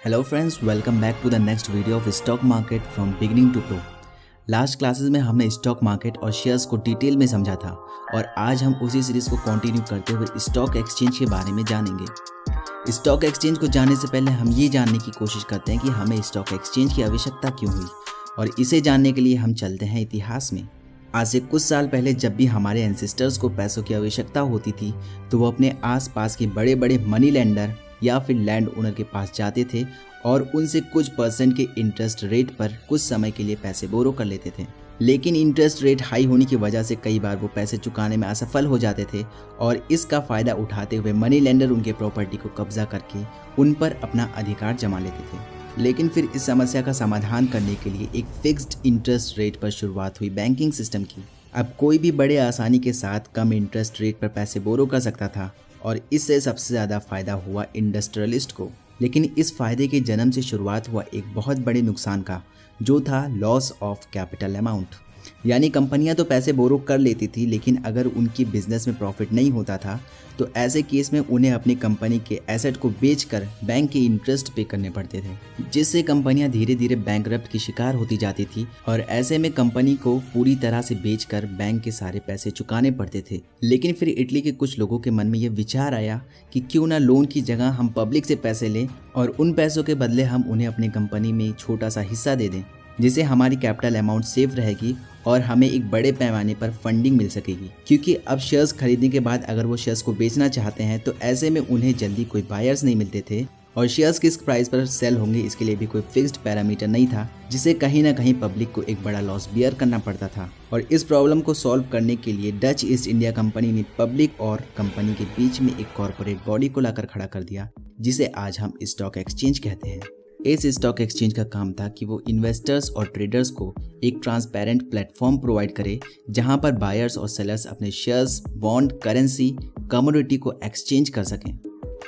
Hello friends, welcome back to the next video of stock market from beginning to pro. Last classes में हमने stock market और shares को detail में समझा था और आज हम उसी सीरीज को कंटिन्यू करते हुए स्टॉक एक्सचेंज के बारे में जानेंगे। स्टॉक एक्सचेंज को जानने से पहले हम ये जानने की कोशिश करते हैं कि हमें स्टॉक एक्सचेंज की आवश्यकता क्यों हुई, और इसे जानने के लिए हम चलते हैं इतिहास में। आज से कुछ साल पहले जब भी हमारे एंसेस्टर्स को पैसों की आवश्यकता होती थी तो वो अपने आसपास के बड़े बड़े मनी लेंडर या फिर लैंड ओनर के पास जाते थे और उनसे कुछ परसेंट के इंटरेस्ट रेट पर कुछ समय के लिए पैसे बोरो कर लेते थे। लेकिन इंटरेस्ट रेट हाई होने की वजह से कई बार वो पैसे चुकाने में असफल हो जाते थे और इसका फ़ायदा उठाते हुए मनी लेंडर उनके प्रॉपर्टी को कब्जा करके उन पर अपना अधिकार जमा लेते थे। लेकिन फिर इस समस्या का समाधान करने के लिए एक फिक्स्ड इंटरेस्ट रेट पर शुरुआत हुई बैंकिंग सिस्टम की। अब कोई भी बड़े आसानी के साथ कम इंटरेस्ट रेट पर पैसे बोरो कर सकता था और इससे सबसे ज़्यादा फ़ायदा हुआ इंडस्ट्रियलिस्ट को। लेकिन इस फ़ायदे के जन्म से शुरुआत हुआ एक बहुत बड़े नुकसान का, जो था लॉस ऑफ कैपिटल अमाउंट। यानी कंपनियां तो पैसे बोरो कर लेती थी, लेकिन अगर उनकी बिजनेस में प्रॉफिट नहीं होता था तो ऐसे केस में उन्हें अपनी कंपनी के एसेट को बेचकर बैंक के इंटरेस्ट पे करने पड़ते थे, जिससे कंपनियां धीरे धीरे बैंकरप्ट की शिकार होती जाती थी और ऐसे में कंपनी को पूरी तरह से बेचकर बैंक के सारे पैसे चुकाने पड़ते थे। लेकिन फिर इटली के कुछ लोगों के मन में यह विचार आया कि क्यों ना लोन की जगह हम पब्लिक से पैसे लें और उन पैसों के बदले हम उन्हें अपनी कंपनी में छोटा सा हिस्सा दे दें, जिससे हमारी कैपिटल अमाउंट सेफ रहेगी और हमें एक बड़े पैमाने पर फंडिंग मिल सकेगी। क्योंकि अब शेयर्स खरीदने के बाद अगर वो शेयर्स को बेचना चाहते हैं तो ऐसे में उन्हें जल्दी कोई बायर्स नहीं मिलते थे और शेयर्स किस प्राइस पर सेल होंगे इसके लिए भी कोई फिक्स्ड पैरामीटर नहीं था, जिससे कहीं ना कहीं पब्लिक को एक बड़ा लॉस बियर करना पड़ता था। और इस प्रॉब्लम को सॉल्व करने के लिए डच ईस्ट इंडिया कंपनी ने पब्लिक और कंपनी के बीच में एक कॉर्पोरेट बॉडी को लाकर खड़ा कर दिया, जिसे आज हम स्टॉक एक्सचेंज कहते हैं। इस स्टॉक एक्सचेंज का काम था कि वो इन्वेस्टर्स और ट्रेडर्स को एक ट्रांसपेरेंट प्लेटफॉर्म प्रोवाइड करे जहां पर बायर्स और सेलर्स अपने शेयर्स, बॉन्ड, करेंसी, कमोडिटी को एक्सचेंज कर सकें।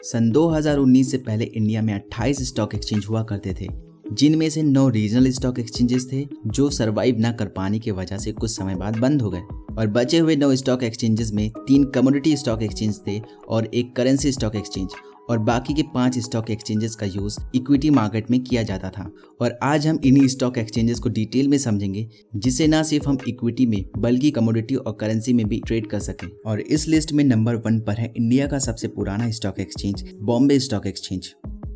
सन 2019 से पहले इंडिया में 28 स्टॉक एक्सचेंज हुआ करते थे, जिनमें से 9 रीजनल स्टॉक एक्सचेंजेस थे जो सरवाइव न कर पाने की वजह से कुछ समय बाद बंद हो गए, और बचे हुए 9 स्टॉक एक्सचेंजेस में 3 कमोडिटी स्टॉक एक्सचेंज थे और एक करेंसी स्टॉक एक्सचेंज, और बाकी के 5 स्टॉक एक्सचेंजेस का यूज इक्विटी मार्केट में किया जाता था। और आज हम इन्हीं स्टॉक एक्सचेंजेस को डिटेल में समझेंगे, जिससे न सिर्फ हम इक्विटी में बल्कि कमोडिटी और करेंसी में भी ट्रेड कर सकें। और इस लिस्ट में नंबर 1 पर है इंडिया का सबसे पुराना stock exchange, Bombay stock exchange.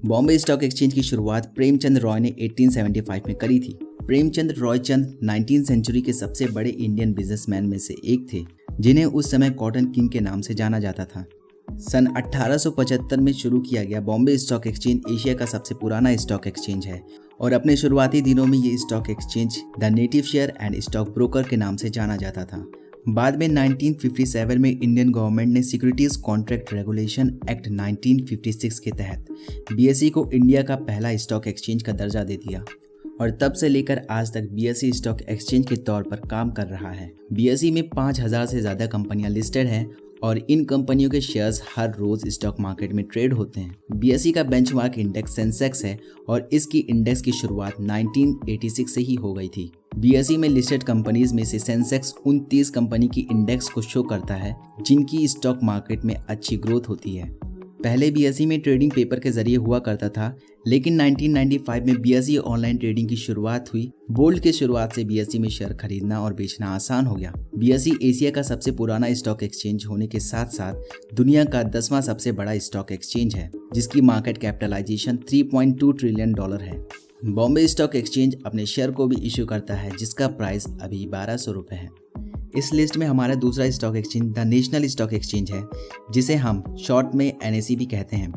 Bombay stock exchange की शुरुआत प्रेमचंद रॉय ने 1875 में करी थी। प्रेमचंद रॉयचंद 19वीं सेंचुरी के सबसे बड़े इंडियन बिजनेसमैन में से एक थे, जिन्हें उस समय कॉटन किंग के नाम से जाना जाता था। सन 1875 में शुरू किया गया बॉम्बे स्टॉक एक्सचेंज एशिया का सबसे पुराना स्टॉक एक्सचेंज है और अपने शुरुआती दिनों में ये stock exchange the native share and stock broker के नाम से जाना जाता था। बाद में 1957 में इंडियन गवर्नमेंट ने सिक्योरिटीज कॉन्ट्रैक्ट रेगुलेशन एक्ट 1956 के तहत बीएसई को इंडिया का पहला स्टॉक एक्सचेंज का दर्जा दे दिया और तब से लेकर आज तक बीएसई स्टॉक एक्सचेंज के तौर पर काम कर रहा है। बीएसई में 5000 से ज़्यादा कंपनियां लिस्टेड हैं और इन कंपनियों के शेयर्स हर रोज स्टॉक मार्केट में ट्रेड होते हैं। बीएसई का बेंचमार्क इंडेक्स सेंसेक्स है और इसकी इंडेक्स की शुरुआत 1986 से ही हो गई थी। बीएसई में लिस्टेड कंपनीज में से सेंसेक्स उन 30 कंपनी की इंडेक्स को शो करता है जिनकी स्टॉक मार्केट में अच्छी ग्रोथ होती है। पहले बीएसई में ट्रेडिंग पेपर के जरिए हुआ करता था, लेकिन 1995 में बीएसई ऑनलाइन ट्रेडिंग की शुरुआत हुई। बोल्ड के शुरुआत से बीएसई में शेयर खरीदना और बेचना आसान हो गया। बीएसई एशिया का सबसे पुराना स्टॉक एक्सचेंज होने के साथ साथ दुनिया का 10वां सबसे बड़ा स्टॉक एक्सचेंज है, जिसकी मार्केट कैपिटलाइजेशन $3.2 ट्रिलियन है। बॉम्बे स्टॉक एक्सचेंज अपने शेयर को भी इश्यू करता है, जिसका प्राइस अभी 1200 रुपये है। इस लिस्ट में हमारा दूसरा stock exchange the national stock exchange है, जिसे हम शॉर्ट में एनएसई भी कहते हैं।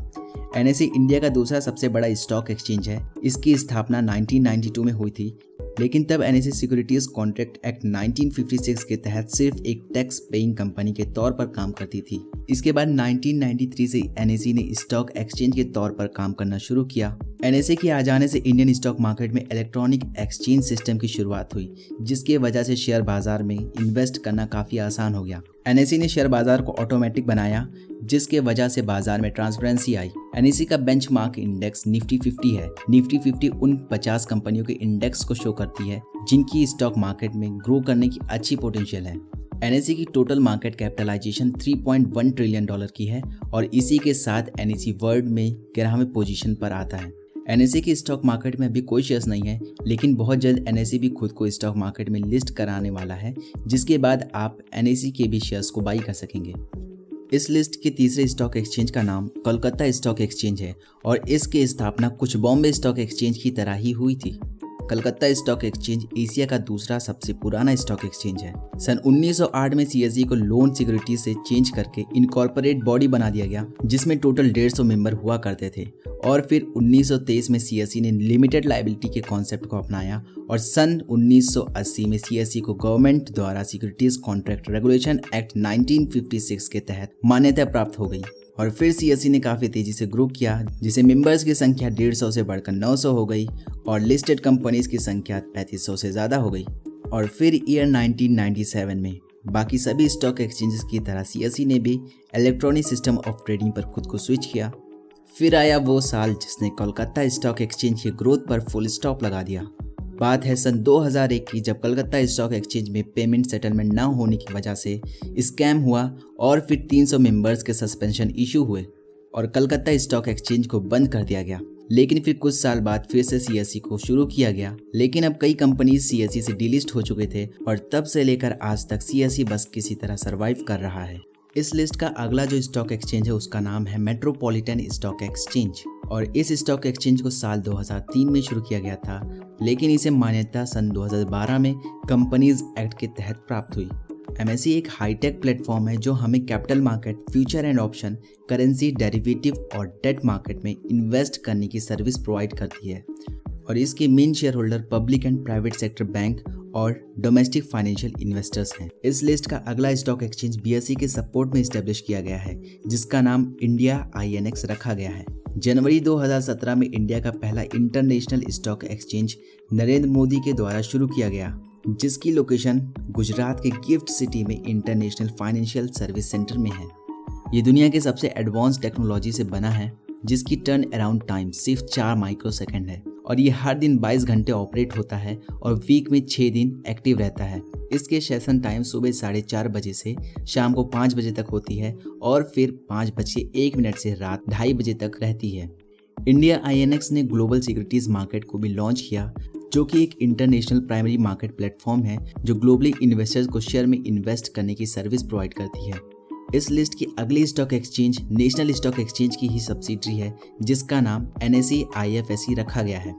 एनएसई इंडिया का दूसरा सबसे बड़ा स्टॉक एक्सचेंज है। इसकी स्थापना 1992 में हुई थी, लेकिन तब एनएसई सिक्योरिटीज कॉन्ट्रैक्ट एक्ट 1956 के तहत सिर्फ एक टैक्स पेइंग कंपनी के तौर पर काम करती थी। इसके बाद 1993 से एनएसई ने स्टॉक एक्सचेंज के तौर पर काम करना शुरू किया। एनएसई के आ जाने से इंडियन स्टॉक मार्केट में इलेक्ट्रॉनिक एक्सचेंज सिस्टम की शुरुआत हुई, जिसकी वजह से शेयर बाजार में इन्वेस्ट करना काफ़ी आसान हो गया। एनएसई ने शेयर बाजार को ऑटोमेटिक बनाया, जिसके वजह से बाजार में ट्रांसपेरेंसी आई। एनएसई का बेंचमार्क इंडेक्स निफ्टी 50 है। निफ्टी 50 उन 50 कंपनियों के इंडेक्स को शो करती है जिनकी स्टॉक मार्केट में ग्रो करने की अच्छी पोटेंशियल है। एनएसई की टोटल मार्केट कैपिटलाइजेशन $3.1 ट्रिलियन की है और इसी के साथ एनएसई वर्ल्ड में 11वें पोजीशन पर आता है। NSE की स्टॉक मार्केट में अभी कोई शेयर्स नहीं है, लेकिन बहुत जल्द NSE भी खुद को स्टॉक मार्केट में लिस्ट कराने वाला है, जिसके बाद आप NSE के भी शेयर्स को बाई कर सकेंगे। इस लिस्ट के तीसरे स्टॉक एक्सचेंज का नाम कोलकाता स्टॉक एक्सचेंज है और इसकी स्थापना कुछ बॉम्बे स्टॉक एक्सचेंज की तरह ही हुई थी। कोलकाता स्टॉक एक्सचेंज एशिया का दूसरा सबसे पुराना स्टॉक एक्सचेंज है। सन 1908 में CSE को लोन सिक्योरिटी से चेंज करके इनकॉर्पोरेट बॉडी बना दिया गया, जिसमें टोटल 150 मेंबर हुआ करते थे। और फिर 1923 में CSE ने लिमिटेड लायबिलिटी के कॉन्सेप्ट को अपनाया और सन 1980 में CSE को गवर्नमेंट द्वारा सिक्योरिटीज कॉन्ट्रैक्ट रेगुलेशन एक्ट 1956 के तहत मान्यता प्राप्त हो गई। और फिर CSE ने काफ़ी तेज़ी से ग्रो किया, जिसे मेंबर्स की संख्या 150 से बढ़कर 900 हो गई और लिस्टेड कंपनीज की संख्या 3500 से ज़्यादा हो गई। और फिर ईयर 1997 में बाकी सभी स्टॉक एक्सचेंजेस की तरह CSE ने भी इलेक्ट्रॉनिक सिस्टम ऑफ ट्रेडिंग पर खुद को स्विच किया। फिर आया वो साल जिसने कोलकाता स्टॉक एक्सचेंज की ग्रोथ पर फुल स्टॉप लगा दिया। बात है सन 2001 की, जब कोलकाता स्टॉक एक्सचेंज में पेमेंट सेटलमेंट न होने की वजह से स्कैम हुआ और फिर 300 मेंबर्स के सस्पेंशन इशू हुए और कोलकाता स्टॉक एक्सचेंज को बंद कर दिया गया। लेकिन फिर कुछ साल बाद फिर से CSE को शुरू किया गया, लेकिन अब कई कंपनीज CSE से डिलिस्ट हो चुके थे और तब से लेकर आज तक CSE बस किसी तरह सर्वाइव कर रहा है। इस लिस्ट का अगला जो स्टॉक एक्सचेंज है उसका नाम है मेट्रोपॉलिटन स्टॉक एक्सचेंज और इस स्टॉक एक्सचेंज को साल 2003 में शुरू किया गया था, लेकिन इसे मान्यता सन 2012 में कंपनीज एक्ट के तहत प्राप्त हुई। MSE एक हाईटेक प्लेटफॉर्म है जो हमें capital market, future and option, currency, derivative और डेट मार्केट में इन्वेस्ट करने की सर्विस प्रोवाइड करती है और इसके main share holder public and private sector bank और डोमेस्टिक फाइनेंशियल इन्वेस्टर्स हैं। इस लिस्ट का अगला स्टॉक एक्सचेंज BSE के सपोर्ट में स्टैब्लिश किया गया है, जिसका नाम इंडिया INX रखा गया है। जनवरी 2017 में इंडिया का पहला international stock exchange Narendra Modi के द्वारा शुरू किया गया, जिसकी लोकेशन गुजरात के गिफ्ट सिटी में इंटरनेशनल फाइनेंशियल सर्विस सेंटर में है। ये दुनिया के सबसे एडवांस टेक्नोलॉजी से बना है, जिसकी टर्न अराउंड टाइम सिर्फ 4 माइक्रोसेकंड है और ये हर दिन 22 घंटे ऑपरेट होता है और वीक में 6 दिन एक्टिव रहता है। इसके सेशन टाइम सुबह 4:30 बजे से शाम को 5 बजे तक होती है और फिर 5:01 से रात 2:30 बजे तक रहती है। इंडिया INX ने ग्लोबल सिक्योरिटीज मार्केट को भी लॉन्च किया, जो कि एक इंटरनेशनल प्राइमरी मार्केट प्लेटफॉर्म है जो ग्लोबली इन्वेस्टर्स को शेयर में इन्वेस्ट करने की सर्विस प्रोवाइड करती है। इस लिस्ट की अगली stock exchange national stock exchange की ही सब्सिडरी है, जिसका नाम NSE IFSC रखा गया है।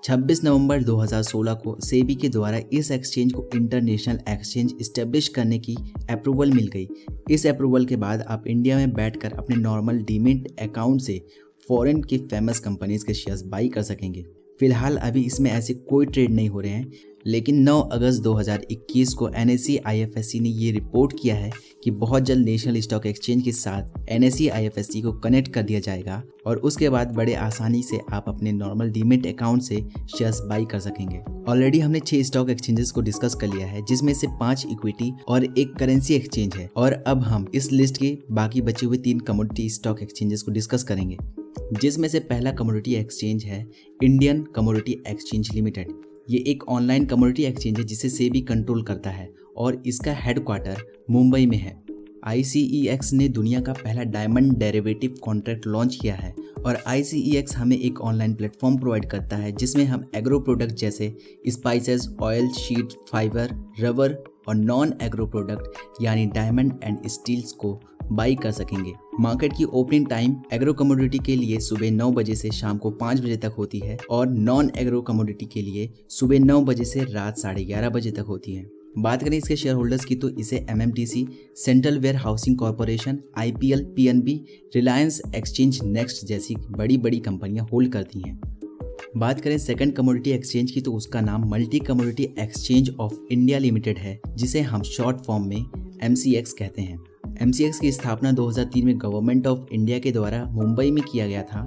26 नवंबर 2016 को सेबी के द्वारा इस एक्सचेंज को इंटरनेशनल एक्सचेंज इस्टेब्लिश करने की अप्रूवल मिल गई। इस अप्रूवल के बाद आप इंडिया में बैठकर अपने नॉर्मल डीमैट अकाउंट से फॉरेन की फेमस कंपनीज के शेयर्स बाई कर सकेंगे। फिलहाल अभी इसमें ऐसे कोई ट्रेड नहीं हो रहे हैं, लेकिन 9 अगस्त 2021 को NSE IFSC ने ये रिपोर्ट किया है कि बहुत जल्द नेशनल स्टॉक एक्सचेंज के साथ NSE IFSC को कनेक्ट कर दिया जाएगा और उसके बाद बड़े आसानी से आप अपने नॉर्मल डीमैट अकाउंट से शेयर्स बाई कर सकेंगे। ऑलरेडी हमने 6 स्टॉक एक्सचेंजेस को डिस्कस कर लिया है, जिसमें से 5 इक्विटी और 1 करेंसी एक्सचेंज है और अब हम इस लिस्ट के बाकी बचे हुए 3 कमोडिटी स्टॉक एक्सचेंजेस को डिस्कस करेंगे, जिसमें से पहला कमोडिटी एक्सचेंज है इंडियन कमोडिटी एक्सचेंज लिमिटेड। ये एक ऑनलाइन कमोडिटी एक्सचेंज है जिसे सेबी कंट्रोल करता है और इसका हेडक्वार्टर मुंबई में है। ICEX ने दुनिया का पहला डायमंड डेरिवेटिव कॉन्ट्रैक्ट लॉन्च किया है और ICEX हमें एक ऑनलाइन प्लेटफॉर्म प्रोवाइड करता है जिसमें हम एग्रो प्रोडक्ट जैसे spices, oil, sheet, fibre, rubber और नॉन एग्रो प्रोडक्ट यानी डायमंड एंड स्टील्स को बाई कर सकेंगे। मार्केट की ओपनिंग टाइम एग्रो कमोडिटी के लिए सुबह 9 बजे से शाम को 5 बजे तक होती है और नॉन एग्रो कमोडिटी के लिए सुबह 9 बजे से रात 11:30 बजे तक होती है। बात करें इसके शेयर होल्डर्स की तो इसे MMTC, central warehousing corporation, IPL, PNB, Reliance exchange next जैसी बड़ी बड़ी कंपनियां होल्ड करती हैं। बात करें सेकंड कमोडिटी एक्सचेंज की तो उसका नाम multi commodity exchange of India limited है, जिसे हम शॉर्ट फॉर्म में MCX कहते हैं। MCX की स्थापना 2003 में गवर्नमेंट ऑफ इंडिया के द्वारा मुंबई में किया गया था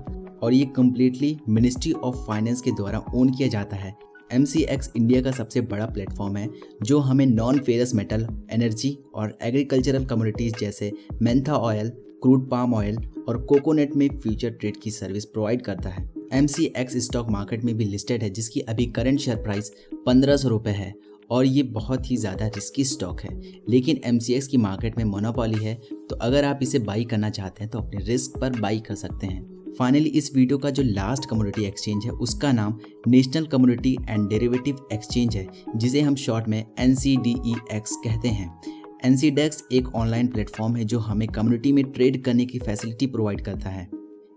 और ये कम्प्लीटली मिनिस्ट्री ऑफ फाइनेंस के द्वारा ओन किया जाता है। MCX इंडिया का सबसे बड़ा प्लेटफॉर्म है जो हमें नॉन फेरस मेटल, एनर्जी और एग्रीकल्चरल कमोडिटीज जैसे Mentha oil, crude palm oil और कोकोनट में फ्यूचर ट्रेड की सर्विस प्रोवाइड करता है। MCX स्टॉक मार्केट में भी लिस्टेड है, जिसकी अभी करंट शेयर प्राइस 1500 रुपये है और ये बहुत ही ज़्यादा रिस्की स्टॉक है। लेकिन MCX की मार्केट में मोनोपोली है, तो अगर आप इसे बाई करना चाहते हैं तो अपने रिस्क पर बाई कर सकते हैं। फाइनली इस वीडियो का जो लास्ट कमोडिटी एक्सचेंज है उसका नाम national commodity and derivative exchange है, जिसे हम शॉर्ट में NCDEX कहते हैं। NCDEX एक ऑनलाइन प्लेटफॉर्म है जो हमें कम्युनिटी में ट्रेड करने की फैसिलिटी प्रोवाइड करता है।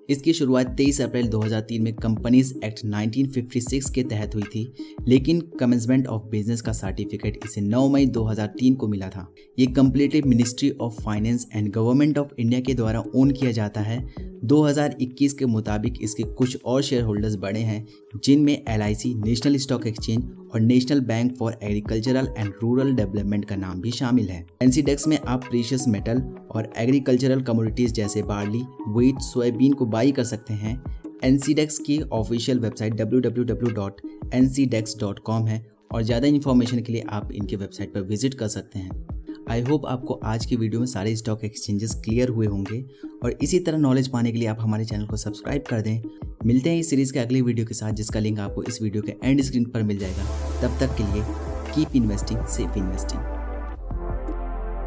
इसकी शुरुआत 23 अप्रैल 2003 में कंपनीज एक्ट 1956 के तहत हुई थी, लेकिन कमेंसमेंट ऑफ बिजनेस का सर्टिफिकेट इसे 9 मई 2003 को मिला था। ये completely ministry of finance and government of India के द्वारा ओन किया जाता है। 2021 के मुताबिक इसके कुछ और शेयर होल्डर्स बड़े हैं, जिनमें LIC, नेशनल स्टॉक एक्सचेंज और national bank for agricultural and rural development का नाम भी शामिल है। NCDEX में आप प्रीशियस मेटल और एग्रीकल्चरल कमोडिटीज जैसे बार्ली, व्हीट, सोयाबीन को बाई कर सकते हैं। NCDEX की ऑफिशियल वेबसाइट www.ncdex.com है और ज़्यादा इन्फॉर्मेशन के लिए आप इनके वेबसाइट पर विजिट कर सकते हैं। आई होप आपको आज की वीडियो में सारे स्टॉक एक्सचेंजेस क्लियर हुए होंगे और इसी तरह नॉलेज पाने के लिए आप हमारे चैनल को सब्सक्राइब कर दें। मिलते हैं इस सीरीज़ के अगली वीडियो के साथ, जिसका लिंक आपको इस वीडियो के एंड स्क्रीन पर मिल जाएगा। तब तक के लिए कीप इन्वेस्टिंग, सेफ इन्वेस्टिंग।